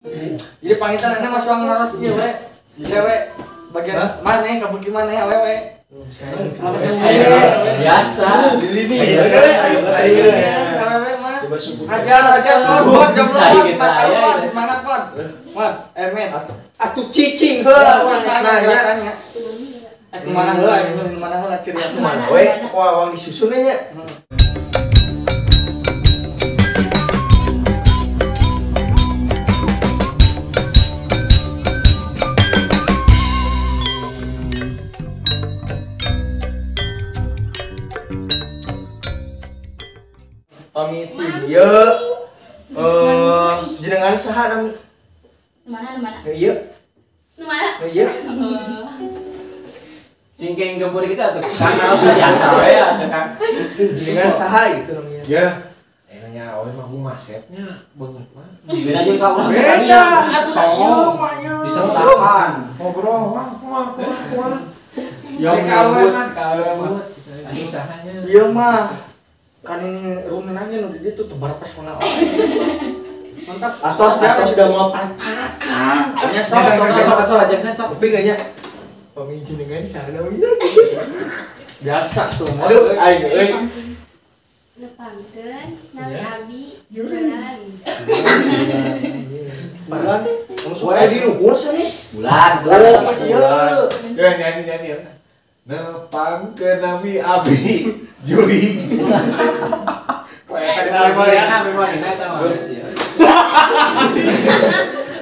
Jadi panggitannya mas uang naros ieu we. Cewek bagian mana ya kabuk gimana ya wewe. Biasa di lini. Ayo mah. Ajar buat jomblo. Mana kon? Mat, Met. Atuh cicing heuh Nanya. Kemana heula ciri aku mana we kok awang disusun nya. Pamit ieu jenengan saha nami? Mana? Ieu. Ieu. Cingkeng gembur kita atau karena harus biasa we atuh Kang. Jenengan saha itu namanya? Ya. Enaknya awe mah gumasepnya beungeut mah. Beda jeung ka urang beda tadi. atuh Disertakan. Ngobrol wah. yang Kawe ani sahanya. Ieu mah kan ini rumenangnya nu di ditu tebar pesona. Mantap. Atos sudah mau parat-parakan. Ya sok aja kan sok. Tapi enggaknya pamit jenengan saha namanya? Biasa tuh. Aduh, aing euy. Nepangkeun nami abi jualan. Bulan. Wae di luhur sanes. Bulan. Oh, iya. Ya nyanyi ya. Nepang ke nami abi juring.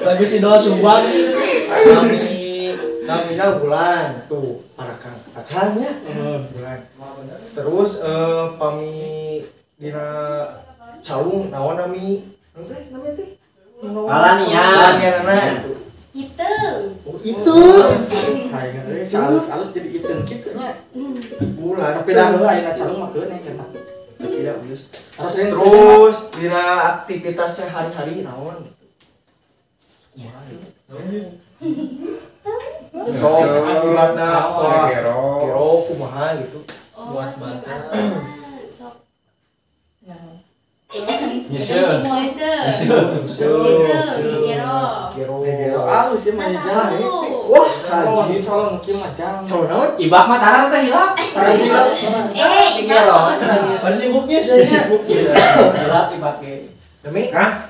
Lagu si Doa Subang. Namina bulan tuh parakan akalnya bulan. Terus pami dina caung naon nami teh namanya teh Alanian. Itu. Oh itu halus jadi iteun kitu nya. bulan Tapi dah heula ayeuna calung mah keun eta. tidak geus. Terus Terus dina aktivitas sehari-hari naon gitu. So, ibaratna kero kumaha gitu. Buat mata. Sok. Nyesel. Kero. halus ya mah Wah, calung caji. calung kieu mah jang. Calon naon? Ibak mah tarang teh hilap. Tarang hilap. Pan sibuknya sih. Hilap dipake. Demi? Hah?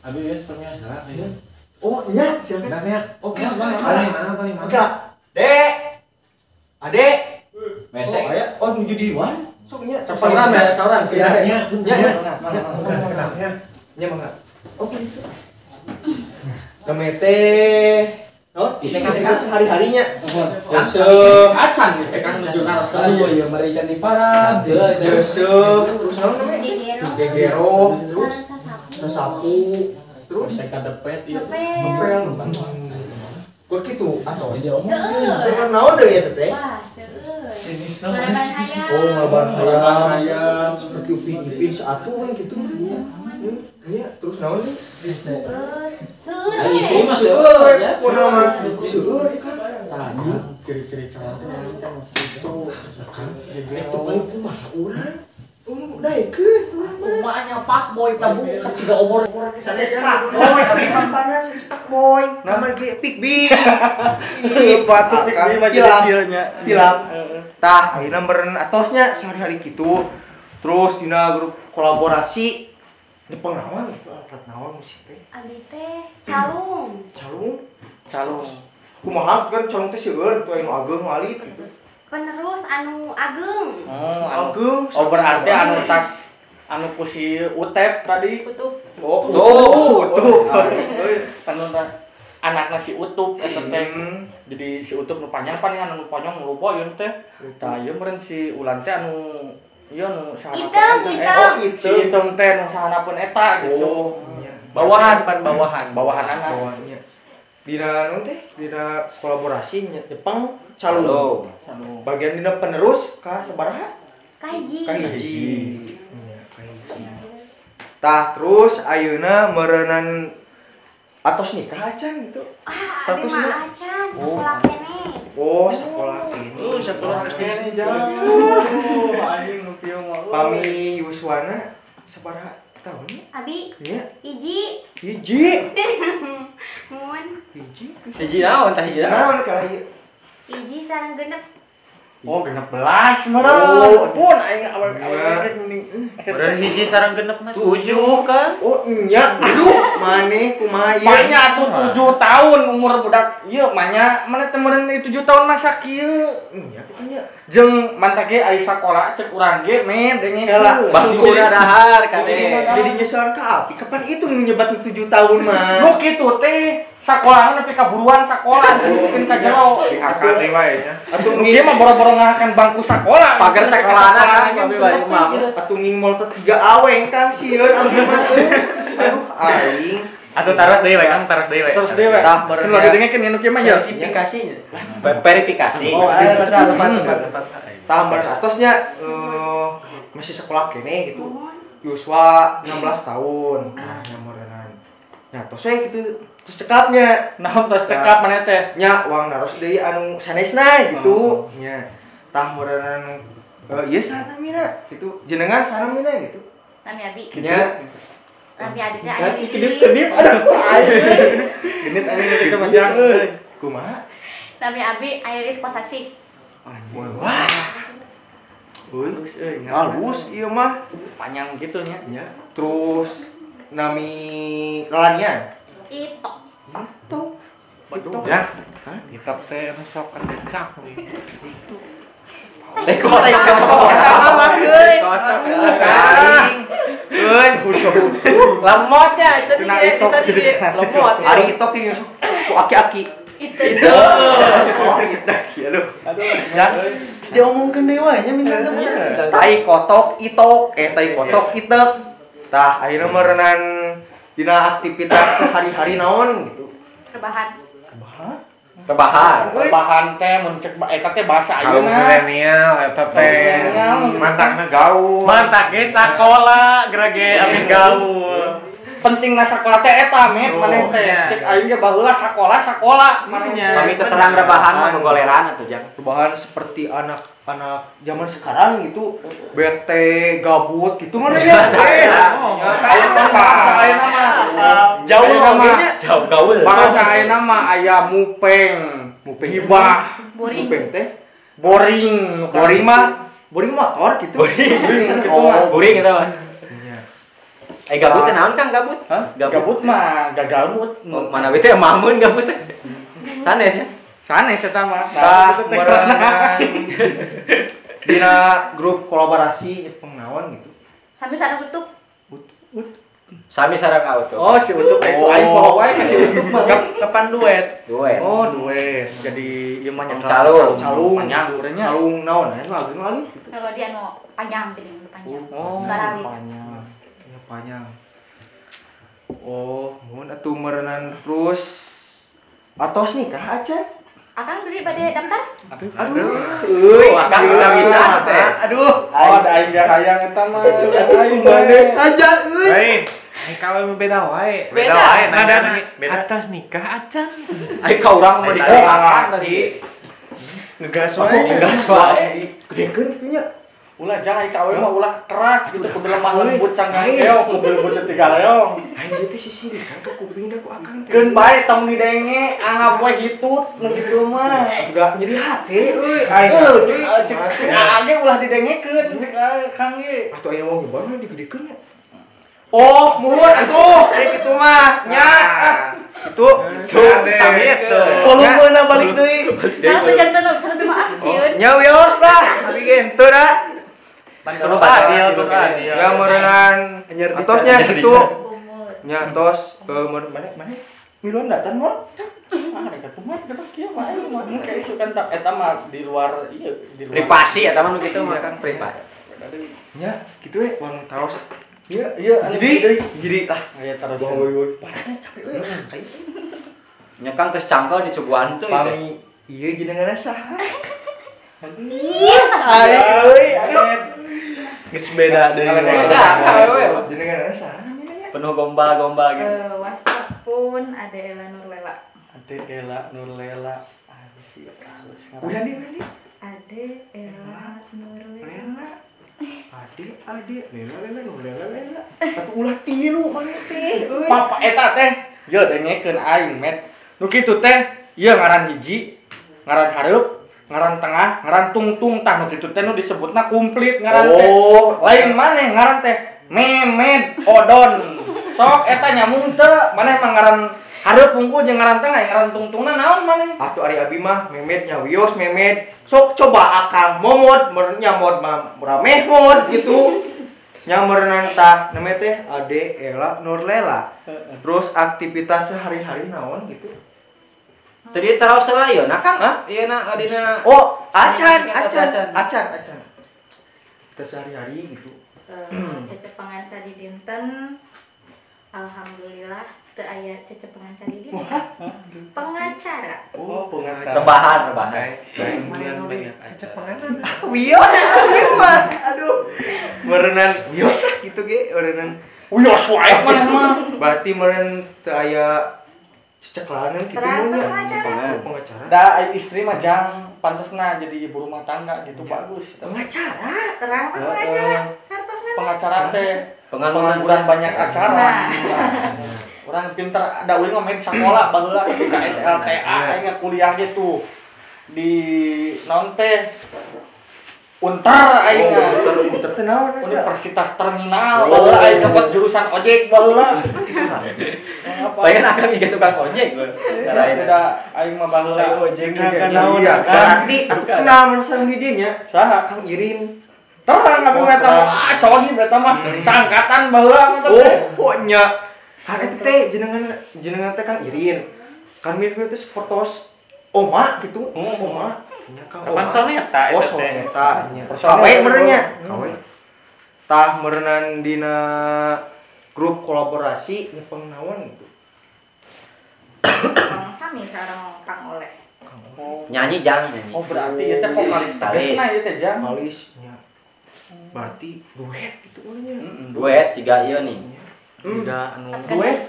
Abi geus pernya salah. Oh, nya, silakan. Benarnya. Oke, Mana? Oke. Dek. Adek. Mesek. Oh, aya. Oh, menuju di luar. Sok nya. Sauran sih. Nya. Kenapnya? Nya mangga. Oke, itu. Kemete. No, kita sehari-harinya. Acan gitu kan menuju naros. Aduh, ya mari can diparab. Deseup, terus naon namanya? Gegero, terus sasapu. Terus Teka depet ieu. ngepel. Kok kitu atau Seueur. seueur naon deui eta teh? Wah, seueur. Sinis Maraban hayam. Oh, ngaban hayam seperti upin-ipin saatu kan gitu. Iya, terus naon nih? Seueur. Ai istri mah Seueur, seueur ya. kunaon mah seueur kan. Tadi ciri-ciri calon teh kan gitu. Kan eta bae kumaha urang? Daekeun urang mah. Kumanya Pak Boy tabu keciga obor. Sanes Pak Boy abi pampanan sanes Pak Boy. Nama ge Pik Bi. Ih, batu Pik Bi mah jadi dieunya. Bilang. Tah, ayeuna meureun atosnya sehari-hari kitu. Terus dina grup kolaborasi Jepang naon? Alat naon musik teh? Abi teh calung. Calung. Kumaha kan calung teh seueur tuh anu ageung alit gitu. Penerus anu ageng. Ageung. Oh berarti anu tas anu pusi Utep tadi. Kutub. Oh, Tuh. Anu anakna si Utup eta teh. Jadi si Utup nu panjang paling anu ponyong lupa ieu teh. Tah ieu meureun si Ulan teh anu ieu nu sahana si Item teh nu sahanapeun eta gitu. Bawahan anak. Bawahannya. Dina anu teh, dina kolaborasi Jepang calung. Bagian dina penerus ka sabaraha? Kahiji. Kahiji. Iya, kahiji. Tah terus ayeuna meureunan atos nikah acan gitu. Abi Statusnya? mah acan sekolah kene. Oh, sekolah ini. Sekolah kene jauh. Anjing nu pieu mah. Pami Yuswana sabaraha tahun? Abi Iya. hiji. Hiji. Hiji naon tah hiji naon? Naon ka ieu? Hiji sareng genep. Oh, 16 meureun. Oh, Pun aing awal-awal mending. Beureun hiji sareng genep mah 7 kan. Oh, nya. Aduh, maneh kumaha ieu? Banyak atuh 7 tahun umur budak ieu manya mana teh meureun 7 tahun masa kieu. Nya katanya. Jeung mantap ge aya sakola cek urang ge men denge Yalah, Bangkuna dahar kade. Jadi nyesuan ka api. Kapan itu nyebat 7 tahun mah? Nu kitu teh sakola nepi ka buruan sakola bikin ka jero. Diangkat deui wae nya. Atuh Ieu mah boro-boro ngahakan bangku sakola. Pager sekolahna kan babi bayi mah. atuh ngingmol teh 3 aweng Kang sieun aduh aing. Atuh taros deui wae Kang, taros deui wae. Terus dewe. Tah, Kan lo didengekeun anu kieu mah ya. Verifikasinya. Verifikasi. Oh, ada rasa tempat. Tambah atosnya masih sekolah kene gitu. Yuswa 16 tahun. Nah, nyamurenan. Nah, tos we gitu terus cekapnya. Nah, tos cekap mana teh? Nya uang naros deui anu sanesna gitu. Nya tah murenan ieu sana mina gitu. Jenengan sana mina gitu. Nami Abi. Nya Nami Abi teh aya di kedip aduh Genit anu kita panjang. kumaha? Nami Abi aya di posasi. Wah. Halus euy. Halus ieu mah. Panjang gitu nya. Ya. Terus nami lelanian. Itok. Ya. Kitab teh anu sok kan decak. Teko Mah euy. Euy, lemotnya itu Kena dia itok kita jadi di lemot. Ari itok yang ku aki-aki. Itu. Oh, itok ya lu. Ya, diomongkeun deui wae nya minta temen. Tai kotok itok, tai kotok itek. Tah, ayeuna meureunnan dina aktivitas sehari-hari naon gitu. Rebahan. Rebahan. Bahan teh mun cek eta teh bahasa Kaum ayeuna. milenial eta teh mantakna gaul. Mantak ge sakola, gerage ame gaul. Pentingna sakola teh eta met maneh teh. Cek aing ge baheula sakola maneh. Kami terang rebahan mah gogoleran atuh jang. Perubahan seperti anak-anak zaman sekarang gitu bete gabut gitu mana ya? Ayeuna bahasa ayeuna mah Jauh nama Jauh gaul. bahasa ayeuna mah aya mupeng, hibah, Boring. Bupeng teh. boring, Boring motor gitu. Oh, boring eta mah. Gabut teh naon Kang gabut? Hah? Gabut mah gagalmut. Mana we teh mamun gabut teh. Sanes ya. Sanes eta mah. Tah meureunnan dina grup kolaborasi Jepang naon gitu. Sambil sareng utup. Sami sareng auto. Oh, si Utup itu aing follow wae ka si Utup mah. Kapan duet? Duet. Oh, duet. Jadi ieu mah nyekal Calung. calung panjang urangnya. Calung naon aya lagi gitu. Kalau dia nu panjang gini, panjang. Oh, Garawi. panjang. Ya panjang. Oh, mun atuh meureunnan terus atos nikah aja. Akang beli bade daftar? Aduh, Akang udah bisa teh. Aduh. Oh, ada aing ge hayang eta mah. Aing mane. Aja euy. Hei, kawe beda wae. Beda. wae Nadana beda. Atas nikah acan. Ai ka urang mah diserahkan tadi. Ngegas Oh, wae. Gas wae. Gedekeun kitu nya. Ulah jangan kawe mah ulah keras gitu kudu lemah lembut canggang keong mobil bocet tiga leong. Aing ieu teh sisiri kan tuh kuping da ku akang teh. Keun bae tong didenge anggap we hitut nu kitu mah. Udah jadi hati euy. Cek age ulah didengekeun cek Kang ge. Atuh aya wong nyoba mah digedekeun nya. Oh, muhun atuh. Ari kitu mah nya. Itu Sami itu. volumeuna balik deui. Nah, tuh jangan tuh bisa lebih maaf sih. Nya wios lah, abi ge henteu da. Bandung adil tuh adil. Ya meureunnan atosnya gitu. Umur. Nya tos mana miluan datan mah. Ah, rek atuh mah geus kieu mah aing mah kayak isu kan eta mah di luar ieu di luar. Privasi eta mah nu kitu mah Kang privasi. Nya kitu we warung taros. Iya, iya, Jadi tah aya terus. woi parahnya capek we. Nya Kang geus cangkel di Cubuan teh. Pami ieu jenengan saha? Ai, euy, Geus beda deui. Beda, awewe. Jenengan saha namanya? Penuh gomba-gomba gitu. WhatsApp pun ada Ela Nurlela. Ade Ela Nurlela. Aduh, halus Udah nih. Ade Ela Nurlela. Lela. Ade, lela. Atuh ulah tilu mana teh. Euy. Papa eta teh, yo dengekeun aing met. Nu kitu teh ieu ngaran hiji, ngaran hareup, ngaran tengah, ngaran tungtung tah nu kitu teh nu disebutna komplit ngaran teh. Lain maneh ngaran teh Memed Odon. Sok eta nyamung teu maneh mah ngaran hareup unggul jeung ngaran tengah, ngaran tungtungna naon maneh? Atuh ari abi mah Memed nya wios Memed. Sok coba akang momod merenya mod mah murah mehmod gitu. Nya meureunan tah namanya teh Ade Ela Nurlela. Terus aktivitas sehari-hari naon gitu. Tadi taraos lah ieu nah Kang. Ieu na adina Oh, acan. Kita sehari-hari gitu. Cecepengan sadi dinten. Alhamdulillah teu aya cecepengan sadi dinten. Pengacara. Oh, pengacara. rebahan. Wios mah. Aduh. Meureunan wios gitu ge, meureunan. Uyos wae maneh mah. Berarti meureun teu aya ceceklanan gitu Terang nya. pengacara. Pengacara. Da istri mah jang pantesna jadi ibu rumah tangga gitu bagus. Pengacara. Terang pengacara. Hartosna Pengacara teh Pengangguran banyak acara. Orang pinter da uing mah main sakola baheula ke SLTA aing kuliah gitu. Di naon teh Untar aing Untar teh naon eta? Universitas Terminal baheula aing dapat jurusan ojek baheula. Pengen akan ieu tukang ojek gua. Tidak aing mah baheula ojek Naon berarti kenal sareng di dieu nya. saha Kang Irin. terang aku eta mah sohib eta mah sangkatan baheula mah Oh, nya. Kan eta teh jenengan teh Kang Irin. Kan mirip teh sportos Oma gitu. Oma. Nya Kang Oma. Kapan soneta Oh, eta teh? soneta nya. Personel Kawe itu. meureunya. Kawe. Tah meureunan dina grup kolaborasi nyepeng naon gitu. Kang Sami sareng Kang Oleh. Nyanyi jangan nyanyi. Oh berarti ieu teh vokalis tegesna ieu teh jang. Alisnya. Berarti duet gitu nya. Duet ciga ieu nih. Udah anu Duet.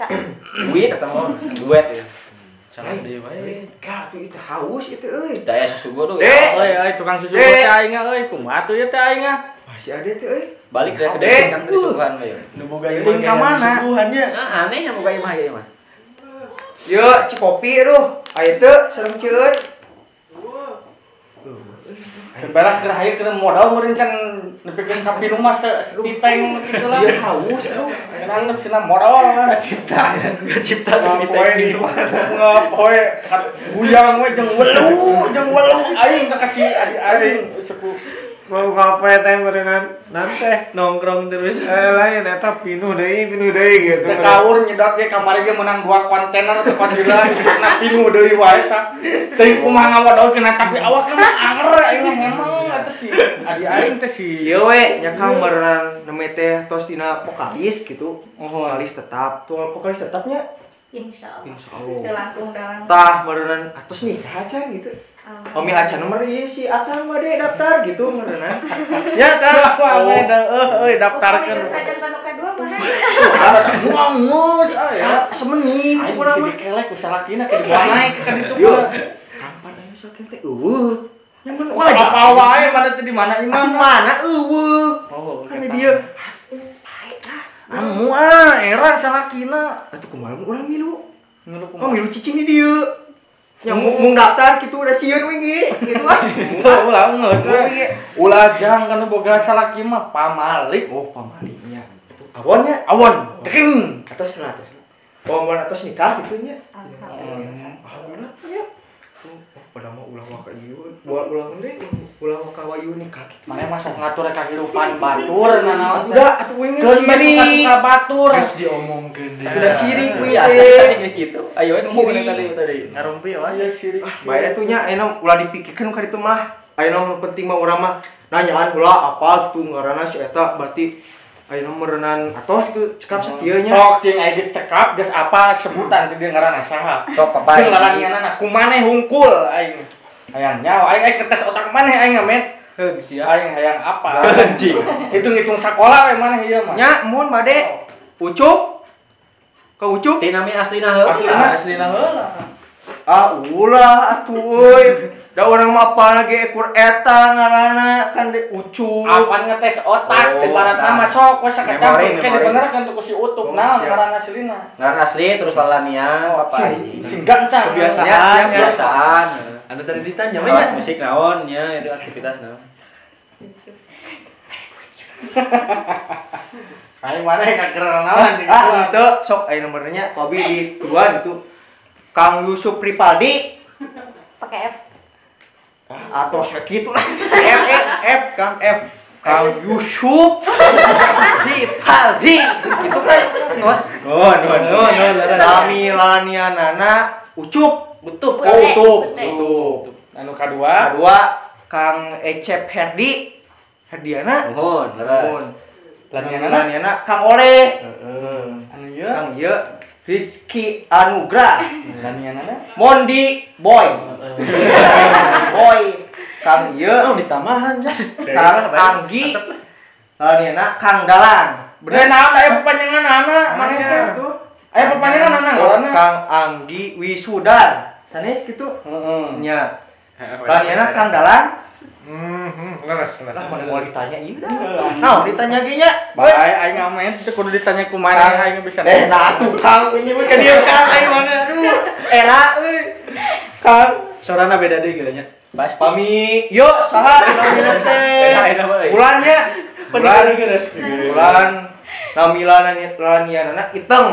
Duit eta mah duet ya. Salah deui wae. Ka tuh itu haus itu euy. Da aya susu gua Euy tukang susu teh aing euy kumaha tuh ieu teh aing. Masih ada tuh euy. balik dari kedai kan tadi suguhan we. Nu boga ieu ka mana? Aneh yang boga imah ieu mah. Yuk, Cikopi aduh. Aya teu sareng Cileut. Berak keur hayu keur modal meureun can nepikeun ka pinu mah setiteng kitu lah. Ieu haus aduh. Nangep cenah modal lah. Cipta Poe di mana poe guyang we jeung welu aing teh kasih adik-adik sepuh. Mau ngapain teh merenang nanti nongkrong terus lain eta pinuh deui gitu. Teh kaur nyedot ge kamari ge menang 2 kontainer teh pasila isina pinuh deui wae tah. Teuing kumaha ngawadolkeun tapi awakna mah anger aing hemeng eta si adi aing teh si Ieu we nya Kang meureunan neme teh tos dina vokalis gitu. Vokalis tetap. Tuh vokalis tetapnya Insyaallah. insyaallah. Teu langkung dalam. Tah meureunan atos nih acan gitu. Omi acan nomor ieu si akang bade daftar gitu meureunan. Ya Kang. siapa we daftarkeun. Saja panu kadua mah. Ngus Ya semeni Aing cukup bisa mah. dikelek ku salakina ke dibawa naik ka ditu Yo. mah. Kapan aya saking teh eueuh. Nyaman Wah, apa wae mana teh di mana Di imah? mana eueuh. Oh, Kan dia Amu era salakina. atuh kumaha urang milu. Ngilu Oh kumaha? milu cicing di dieu. Yang mung daftar gitu udah sieun we ge. Gitu ah. Ulah geus. Ulah jang kana boga salaki mah pamalik. Oh pamaliknya. Awonnya Awon, teuing. atos na atos. Oh mun atos nikah gitu nya. Alhamdulillah. Alhamdulillah ya. Pada mah ulah waka ieu. Ulah henteu ulah waka wayu nikah gitu. Mane masuk ngatur kahirupan batur nanaon. Udah atuh we Geus siri. suka batur. diomongkeun Udah siri we Biasa tadi kayak gitu. Ayo ngomong tadi. Ngarumpi aya sirik. Bae atunya ayeuna ulah dipikirkeun ka ditu mah. Ayeuna penting mah urang mah nanyaan ulah apa gitu ngaranna si eta berarti ayeuna meureunnan atoh itu cekap sakieu nya. Sok cing aya geus cekap geus apa sebutan teh dia ngaranna saha. Sok papai. Jeung lalanianna kumaneh hungkul aing. Hayang nyawa aing ketes otak maneh aing ngamet. Heung sia. Aing hayang apa? Anjing. Hitung-hitung sakola we maneh ieu mah. Nya mun bade ucuk. Ka ucuk Ti nami aslina heuh. Aslina? aslina heula. ah ulah atuh euy. Da orang mah apa lagi ekor eta ngaranna kan de ucup. Apaan ngetes otak, ibaratna mah sok we sakecampur Memori, ke memori. dibenerkeun tuh ku si utup. Naon ngaranna aslina? Ngaran asli terus lalanian apa ini? Sing gancang. Kebiasaan. Anda tadi ditanya Banyak musik naon nya itu aktivitas naon. Aing mana kageran naon di Itu sok aya nomornya Kobi di tuan itu Kang Yusuf Pripaldi Pakai F. atau segitu lah. Kang F. Kang Yusuf Pripaldi gitu kan. Terus Oh, no. Tamilanianana Ucup Utup Pute. Utup. Anu kadua, Kedua Kang Ecep Herdiana Mohon, leres. Laniana Kang Oleh anu ieu Kang ieu Rizky Anugrah lanianana Mondi Boy Kang ieu Oh, ditamahan ja. Kang Anggi laniana Kang Dalan bener naon aya pepanjanganana manehna tuh aya pepanjanganana ngaranna Kang Anggi Wisudar sanes kitu nya laniana Kang Dalan Leres. lah mana mau ditanya ieu dah nah ditanya ge nya bae aing ngamen teh kudu ditanya ku maneh aing bisa nah tukang ini mah ka dieu Kang aing mana aduh era euy Kang Sorana beda deui geulanya. Pasti. pami yo saha namina teh Beda mah euy. bulannya bulan namilana iteng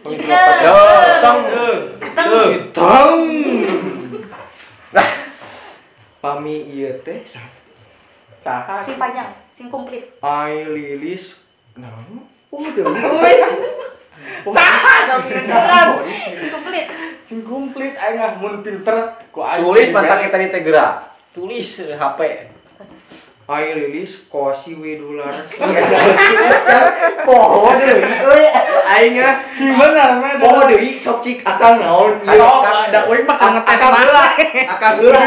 Iteng. iteng nah pami ieu teh saha Sing panjang, sing komplit. ai lilis naon udah Sing komplit. sing komplit aing mah mun pinter ku aing Tulis mantap kita di Tegra. Tulis HP. ai lilis kosi widularas poho deui euy aing mah bener mah poho deui sok cik akang naon ieu Sok, da uing mah keur ngetes akang heula mana akang heula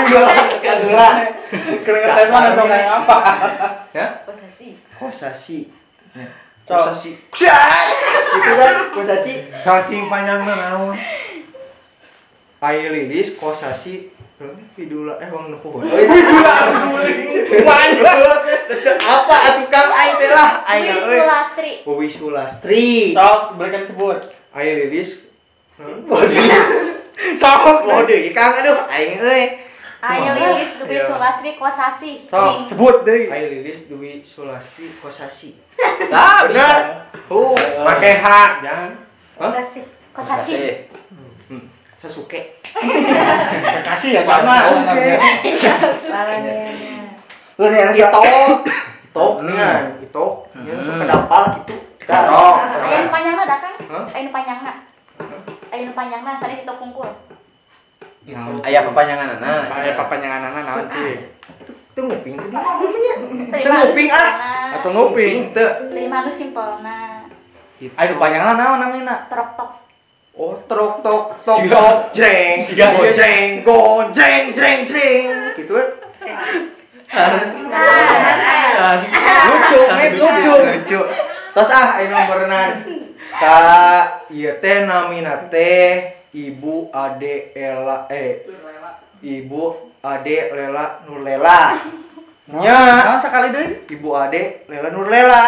keur ngetes mana sok aya apa ya Posisi. kosasi So. kosasi gitu kan kosasi Cacing panjangna naon? ai lilis kosasi vidula wang nuhun apa atuh Kang aing teh lah aing Dwi euy Sulastri. Wiwi Sulastri sok berikan sebut ai lilis sok oh deui Kang aduh aing euy Ayo Lilis Dwi Sulastri Kosasi. sok sebut deui ai lilis Dwi Sulastri kosasi Lah, bener Pakai H, jangan. Kosasi. Kosasi. Sasuke kasih ya karena Lalanya. Itok yang suka dapal gitu Aya nu panjangna da Kang? Hah? Aya nu panjangna tadi itu kungkul. aya pepanjangan aya papanjanganana naon sih itu nguping tuh dia Tadi Itu nguping, atau nguping teu Dari mana simpelna? aya panjangan naon namina Trok tok. oh trok tok tok tok jreng gojreng gojreng jreng jreng gitu kan lucu terus ayo nomorna ka ieu teh namina teh Ibu Ade Ela Ibu Ade Lela Nurlela nya naon sakali deui Ibu Ade Lela Nurlela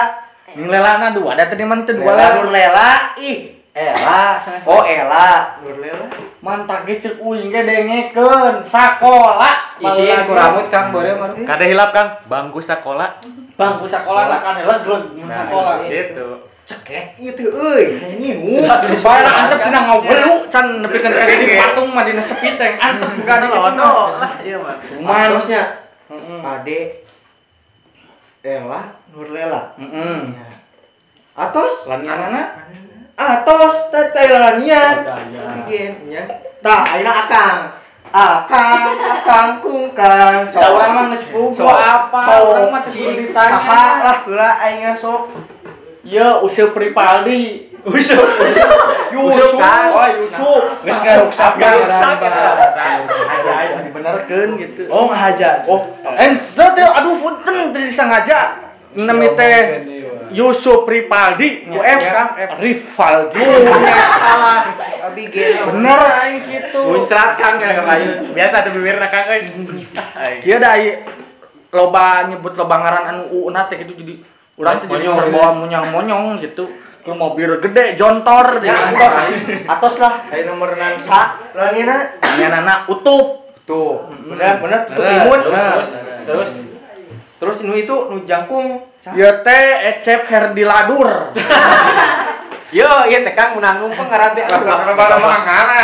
nu lelana dua ada tadi man teh dua Lela Nurlela ih Ela oh Ela Nurlela mantap ge ceuk uing ge dengekeun sakola isiin ku rambut Kang beureum mah. Kada hilap Kang, bangku sekolah. bangku sakola lah kan legleg mun sakola Gitu. ceket ieu teh euy nyimu bae lah antep cenah ngobrol can nepikeun ka di patung mah dina sepiteng antep enggak ada lawan lah iya mah. cuman terusnya Ade Ela Nurlela atos lananana atos teh lanian bikin nya tah ayeuna akang kungkang da urang mah geus puguh apa urang mah teh kudu ditanya saha lah heula aing sok ieu Useup Pripaldi Yusuf kan oh Yusuf Geus ngaruksak aja dibenerkeun gitu Oh, ngahaja. oh teh aduh punten teu disangaja nami teh Yusuf Pripaldi ku F kan Rivaldi salah Abigail bener aing kitu Muncrat Kang kayak kayu. Biasa tuh bibirna Kang euy. Kieu da loba nyebut loba ngaran anu uuna teh gitu jadi urang teh jadi terbawa monyong-monyong gitu. Ke mobil gede jontor Ya, atos lah. Ayo nomoran sa. Lanina nyanana utup. tuh. Bener tuh imun. Terus Nu itu nu jangkung. Ieu teh Ecep Herdiladur. yo ieu teh Kang menang numpang ngaran teh Karena bara mangana.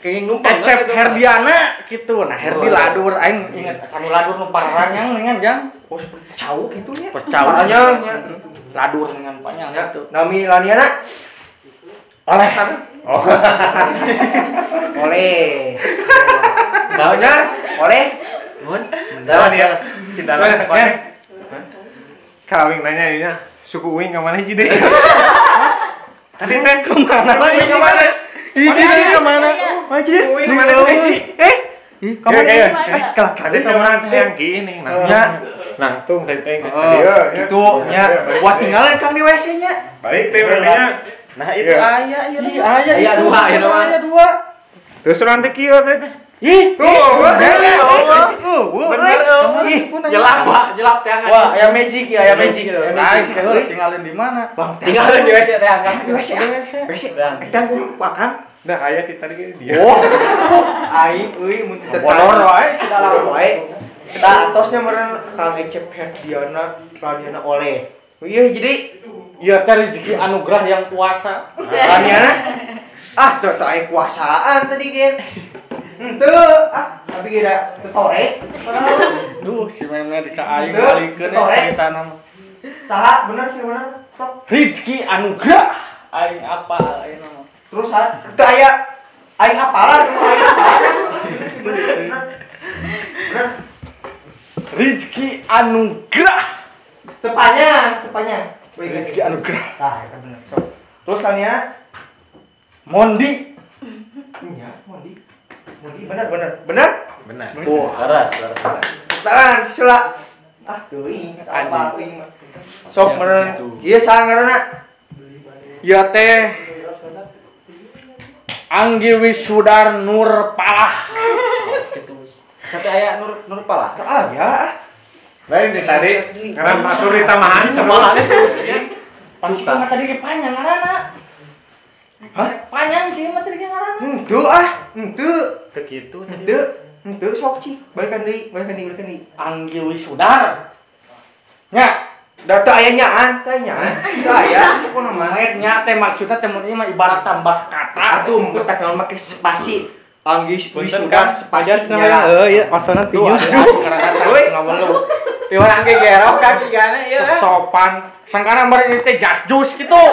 kenging numpang. Ecep Herdiana gitu. Nah, Herdiladur aing inget anu ladur nu pararanyang dengan jang. Oh, cau gitu nya. Pas cau Parahnya, nya. ladur dengan panjang Ya, gitu. nami laniana Oleh. Oh. Oleh. Daunnya Oleh. mun. Dawan ya. Sindalan teh. Kawing nanya ieu suku uing ka mana hiji deui? Tadi teh kemana lagi ka mana? Hiji deui ka mana? Hiji deui uing ka mana deui? Kamu Kalah kade orang teh yang gini Ya. nangtung teh Gitu nya. Buat tinggalan Kang di WC nya. Baik teh berarti. Nah itu aya ieu. Aya Aya dua ieu mah. Aya dua. Terus orang teh kieu teh. Ih, Bener. Jelap teh angkat. Wah, aya magic ya, aya magic gitu. Aing teh tinggalin di mana? Tinggalin di WC teh angkat. WC. Kita makan. Dah aya ti tadi dia. Oh. Aing euy mun teu Bodor wae si dalam wae. Kita atosnya meureun Kang Ecep Herdiana Radiana Oleh. Iya jadi ya teh rezeki anugerah yang kuasa. Radiana tuh aing kuasaan tadi gen. Henteu, tapi kira tetorek. Duh, si Meme ka aing Teu, balikeun tetorek. cerita nama. Saha bener sih bener. Tok. Rezeki anugerah. Aing apa aing nama? Terus teu aya aing apalan aing apalan. Bener. Rezeki anugerah. Tepanya. Rezeki anugerah. Tah, eta bener. Sok. Terus Tania Mondi. iya, Mondi bener. Benar. Tuh, Laras. tangan sila. Teuing apa teuing mah. Sok meureun ieu saha ngaranna? Ya teh Anggi Wisudar Nur Palah. Sate aya nur pala. Teu aya. Lain di tadi karena batur di tamahan Malah terus. Pasti mah tadi ge panjang ngaranna. Hah? Panjang sih mah tadi ge ngaranna. Henteu. Teu kitu tadi. Henteu sok ci. Balikan deui. Anggi Wisudar. Nya, Da teu aya nyaan, teu aya. Pokona mah. nya teh maksudna teh mun ieu mah ibarat tambah kata. Atuh mun tak make spasi. Anggi Punten, Wisudar Kang. spasi iya maksudna tuh ngawelu. Tiwang ge gerok kaki gana ieu. Sopan. Sangkana meureun teh jas jus gitu.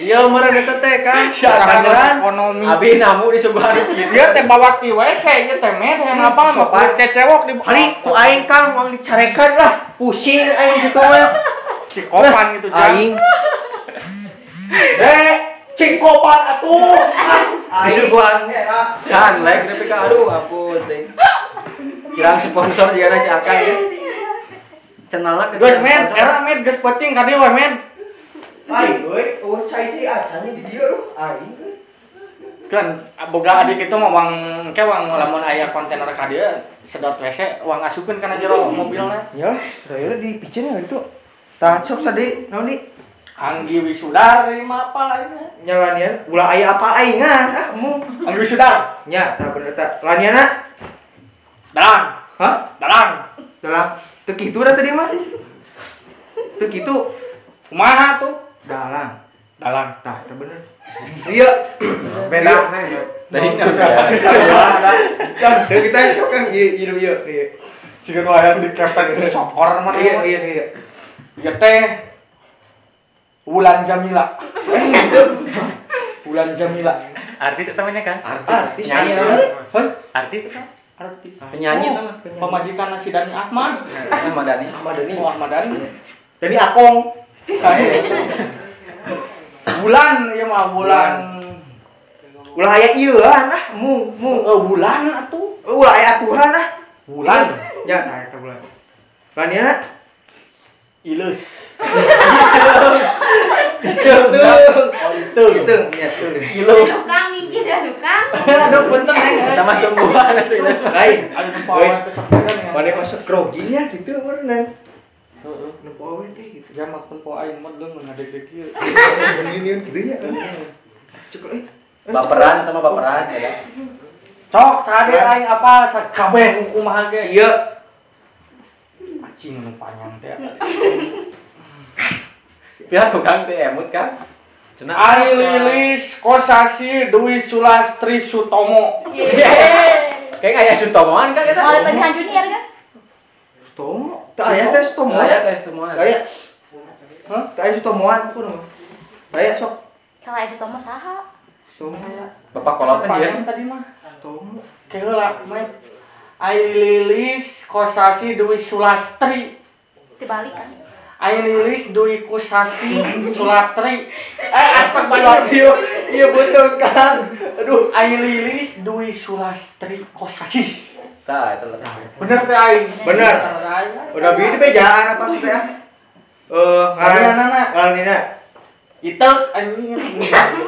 Ieu meureun eta teh Kang. Panjeran ekonomi. Abi namu disuguhan kieu. Dia teh bawa ti WC ieu teh men yang apa mah Sopan. cecewok di Hari ku aing Kang mau dicarekan lah. Pusing aing gitu mah. si kopan gitu Jang. Aing. Cingkopan atuh. Disuguhan can like tapi ka aduh ampun teh. Kirang sponsor juga si Akang ya. Cenalna Geus men, era men geus penting ka dieu we men. Aing euy, cai acannya di dieu duh. Aing. Kan boga adik itu mah wang lamun aya kontainer ka dieu sedot WC wang asukeun kana jero mobilna. Ya, raya di picen gitu. Tah sok sadi naon di? Anggi Wisudar dari mah apa lainnya? Nyalanian ulah aya apa aing mu. Anggi Wisudar. Nya, tah bener tah. Laniana? Dalang. Hah? Dalang. Dalam teu kitu da tadi mah. Teu kitu. Kumaha tuh? Dalang. Dalang. Tah, tah bener. Iya. Beda. Tadi Kan kita sok kan ieu ieu. Sieun wayang di kepen itu sokor mah. Iya. Ieu teh Wulan Jamila. Wulan Jamila. artis eta mah kan? Artis Nyanyi apa? nama. Artis eta. Artis. Penyanyi eta mah. Pemajikan si Dani Ahmad. Ahmad Dhani. Ahmad Dhani. Oh, Ahmad Dhani. Dani Akong. Bulan ieu mah bulan. Ulah aya ieu mu. Bulan atuh. Ulah aya atuhan Bulan. Ya, nah eta bulan. Laniana? Ilus. itu ya tuh. ilus Tukang mimpi dah tukang. aduh punten neng Kita mah tumbuhan itu ilus. Lain. ada tempat awal kesepian ya Mana masuk groginya gitu berenang. heeh Nempo awe teh gitu. jamak tempo aing mah deung ngadeg-deg ieu Ini gitu ya. Cukup Baperan atau mah baperan ya. cok sade aing apa sakabeh kumaha ge Cia. anjing nu panjang teh Pihak tukang teh emut kan. Cenah Ai Lilis Kosasi Dwi Sulastri Sutomo kayak aya Sutomoan kan eta. Oleh Panihan Junior kan? Stomo. Tak aya teh stomo. Aya teh Sutomoan. Aya. Hah? Tak aya stomoan pun. Aya sok. Kalau Ayu Sutomo saha? Stomo. Bapak kolot aja. panjang tadi mah Stomo. keula main Ai Lilis Kosasi Dwi Sulastri Dibalik kan? Ai Lilis Dwi Kusasi Sulatri astagfirullah Iya betul kan. Aduh. Ai Lilis Dwi Sulastri Kosasi Tah eta lah. bener teh aing Bener. Udah bini bejaan apa sih ya? Ngaranna. Ngaranina. itu anjing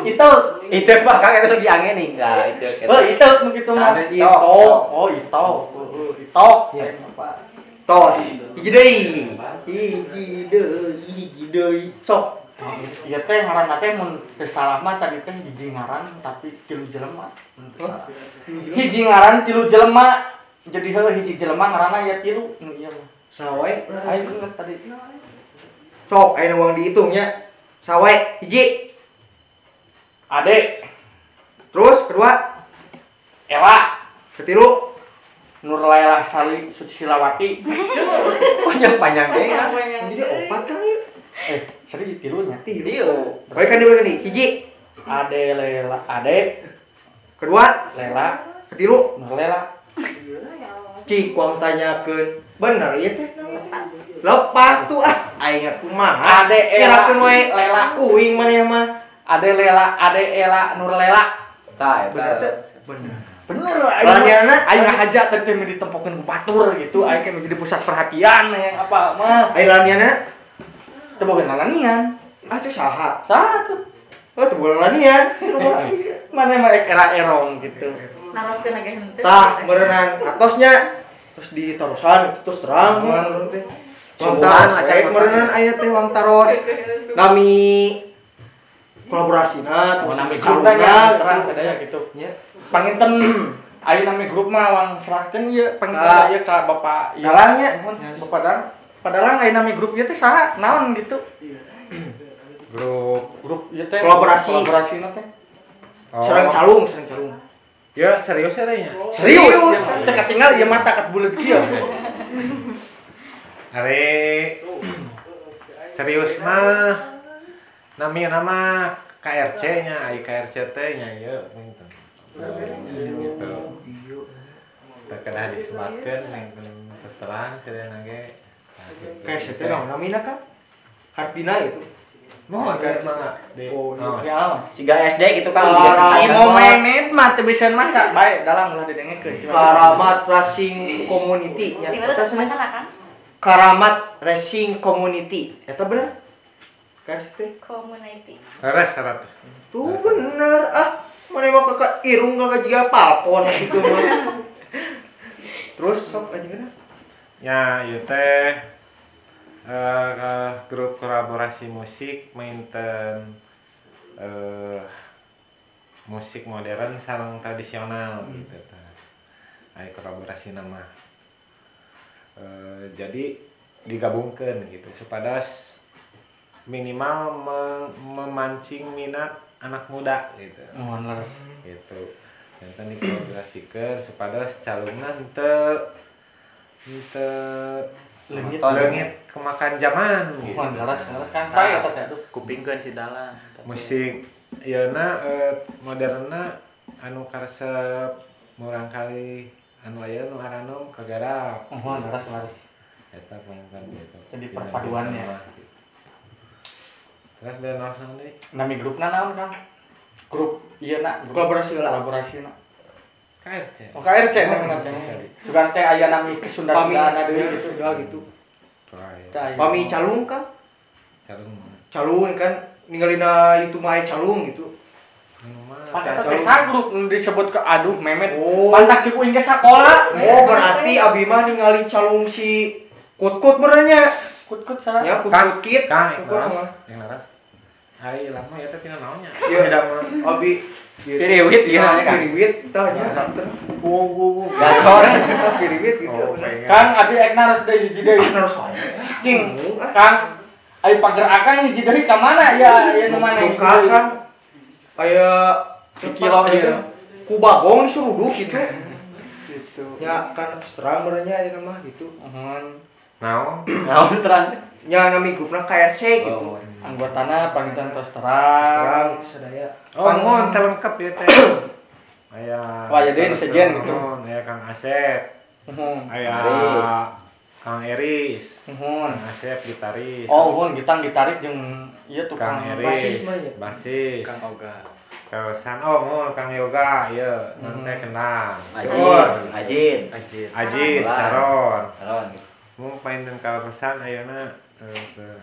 itu Itu mah Kang eta sok diangeni enggak itu. oh itu begitu mah Sana Itu. oh itu itu Iya. apa Tos. Hiji deui. Hiji deui. Sok. iya teh ngaranna teh mun teu salah mah tadi teh hiji ngaran tapi tilu jelema hiji ngaran tilu jelema jadi heuh hiji jelema ngaranna ya tilu nu ieu mah Sawe. aing inget tadi Sok aya uang dihitungnya. Sawe hiji. Ade Terus kedua, Ela ketilu, Nur Laila Sali Susilawati Panjang-panjang teh. jadi opat kan ya? seri tilunya Tilu. Balikan nih. Hiji, Ade Lela Ade kedua, Lela ketilu, Nur Lela Cikuang tanyakeun. Bener ieu teh. Lepas tuh aing kumaha. Ade Ela Kirakeun we Lela uing maneh mah. Ade Lela Ade Ela Nur Lela Tah Bener teh. eta. Bener. bener Laniana? aing ngajak teh teh ditempokeun ku batur gitu aing kayak menjadi pusat perhatian yang apa mah Aya laniana? teu boga nalanian Ah teh saha? satu Oh teh bola lanian. mana mah era erong gitu Naroskeun lagi henteu. Tah berenang atosnya terus ditarusan terus terang teh. Subuhan, Mantap, acan merenang aya teh wang taros. Nami kolaborasina oh terus nami calunna, grup nya terang sadaya gitu nya. panginten aya nami grup mah wang serahkeun ieu panginten Ka- ieu ka bapak ieu Dalangnya. bapak Dang padahal aya nami grup ieu teh saha naon gitu grup ieu teh kolaborasina teh Serang calung. Ya serius ya nya. serius teh katinggal ieu mata kat buleut kieu Are serius mah nama KRC nya, ai KRC teh nya ieu gitu. Gitu. Terkena disematkeun neng terus terang sadayana ge. Kayak seteh naon namina kan? Hardina itu. Moal kayak mana? Oh, ya Siga SD gitu kan. si momen mah teu bisa maca bae dalam ulah didengekeun Karamat Racing Community nya. Si mana Eta sama sanes? kan? Karamat Racing Community. Eta bener? Kan teh. Community. Leres 100. Tuh bener mana mau kakak irung kakak juga palkon gitu mah. Terus sok aja gimana? Ya, ieu teh grup kolaborasi musik mainten musik modern sareng tradisional gitu tah. Aya kolaborasi nama. Jadi digabungkan gitu supados minimal memancing minat anak muda gitu. oh leres Gitu. Yang dikolaborasikeun supados calungan teu leungit kemakan zaman gitu. oh leres kan saya eta teh aduh Kupingkeun si dalang. Musik yeuna moderna anu karesep murang kali anu aya nu aranom kagarap. oh leres Eta pangkan gitu. Jadi perpaduannya. Terus dan langsung deui. nami grupna naon Kang grup ieu na Kolaborasi lah. kolaborasina KRC. oh KRC namanya teh sugan teh aya nami kesunda-sundana deui gitu Sudah gitu. Terakhir. Tah, ieu. Pami calung kan? Calung. Calung kan ninggalina itu mah aya calung gitu. Pantak teh grup disebut ke aduh memet. Oh. Pantak cik uing ke sakola. Oh, berarti abi mah ningali calung si kut-kut merenya. Kut-kut salah. Ya, kut-kut kit. Kang, Kut-kut mah. yang laras. Hari lama ya tapi naonnya. Iya, abi Piriwit gitu ya, Kang. Piriwit tanya santer. Wow. Gacor. Piriwit gitu. Oh, pengen. Kang abi ekna harus deui hiji deui. Harus wae. Cing. Kang aya pagerakan hiji deui ka mana ya nu mana hiji Tukar deui. kan aya Kilo gitu. Ku bagong disuruh gitu. Gitu. Ya kan terang merenya aya mah gitu. Naon? Naon terang. Nya nami grupna KRC gitu. Oh. Anggotana pangitan tos Terang terang. gitu sadaya. Oh, mohon lengkap ya teh. Aya. Wah, jadi sejen gitu. Aya Kang Asep, aya Aris. Kang Eris, Nuhun. Kang Asep gitaris. Oh, uhun gitaris jeung ieu tukang Kang basis Eris, mah ya? basis. Kang Oga. Kawasan Kang Yoga, ieu nanti kenal. Ajin. Ajit, Sharon. Saron. Mau painten kawasan ayeuna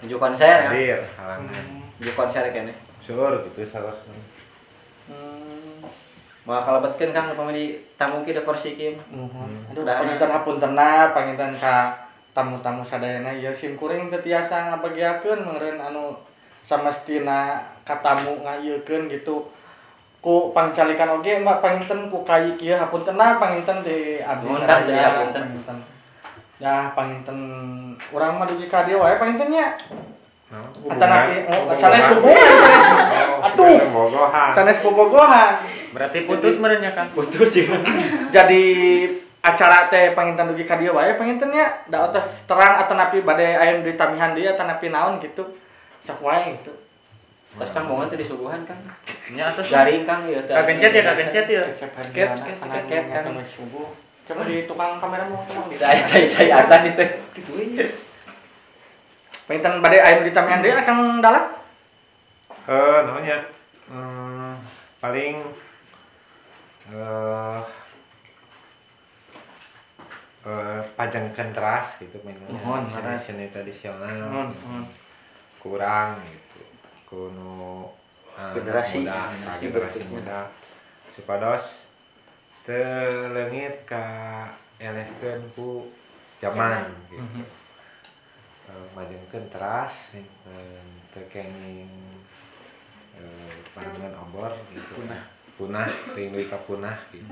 Tujuh konser kan? hadir halangan. Tujuh konser kene. Sur gitu saros. Mau kalebetkeun Kang pamili tamu ki dekor si Kim. Aduh, panginten hapuntenna, panginten ka tamu-tamu sadayana ieu sim kuring teu tiasa ngabagiakeun meureun anu samestina ka tamu ngayeukeun gitu. Ku pangcalikan oge Mbak panginten ku kai kieu hapuntenna panginten di abdi Nuhun, sadaya Kang, jadi hapunten. Ya panginten urang mah dugi ka dieu wae panginten nya. Hubungan. Atanapi sanes hubungan sanes. Aduh, bogohan. sanes bobogohan. Berarti putus merenya kan? Putus sih. Jadi acara teh panginten dugi ka dieu wae panginten nya da otos terang atanapi bade aya di tamihan dieu atanapi naon gitu. Sok wae gitu. Terus Kang bongan teh disuguhan Kang. Nya atas Garing Kang ieu teh. Kagencet ya, kagencet ya. Ket kan subuh. Coba di tukang kamera mau tolong di. Cai atan itu. Gitu we. Panginten bade aya di tamihan dieu Kang Dalak. Namanya paling pajangkan teras gitu Nuhun, seni tradisional Nuhun. kurang gitu kuno Generasi generasi muda supados telengit ka elehkeun ku zaman gitu majengkeun teras tekenging parangan obor gitu punah teuing deui ka punah gitu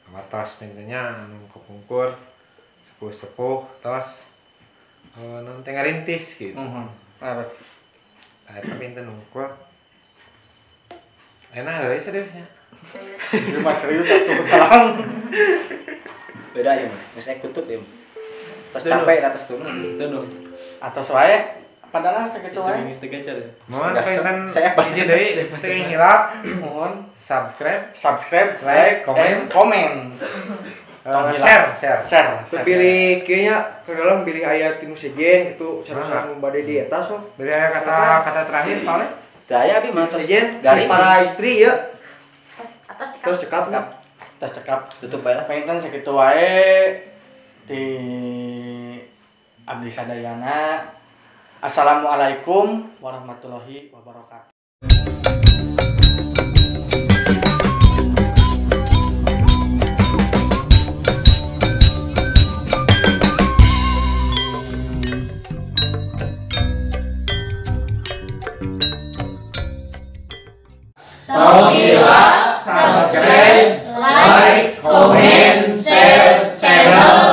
awatos mintanya anu kepungkur sepuh-sepuh tos non teh ngarintis gitu Harus. eta pinten unggul enak euy seriusnya Ini mas serius satu terang. Beda ya mah. Geus kutup ya. Pas capek atas turun. Atas wae padahal sakitu wae. mohon pinten Saya hiji deui teu hilap Mohon subscribe like, komen. komen. Share. Pilih kayaknya ke dalam pilih ayat tinu sejen itu carasan bade di eta sok. beli aya kata terakhir paling Daya abi mah terus Sejen garing para istri ya. Atas Terus cekap kan. Tas cekap. tutup bae lah. Panginten sakitu wae di abdi sadayana. Assalamualaikum warahmatullahi wabarakatuh. Subscribe, like, comment, share channel